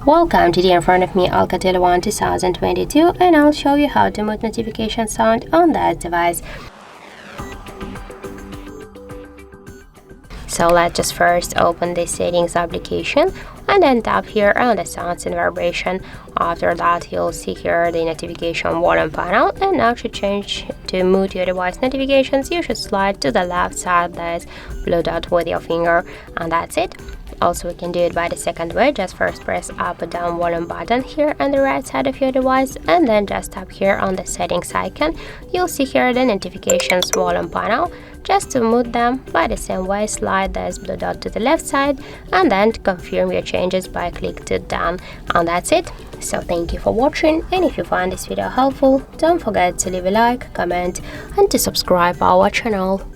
Welcome, today in front of me ALCATEL 1 2022, and I'll show you how to mute notification sound on that device. So let's just first open the settings application and then tap here on the sounds and vibration. After that, you'll see here the notification volume panel, and now to change to mute your device notifications, you should slide to the left side, there's blue dot with your finger, and that's it. Also, we can do it by the second way. Just first press up or down volume button here on the right side of your device, and then just tap here on the settings icon. You'll see here the notifications volume panel. Just to mute them by the same way, slide this blue dot to the left side and then confirm your changes by click to done, and that's it. So thank you for watching, and if you find this video helpful, don't forget to leave a like, comment and to subscribe our channel.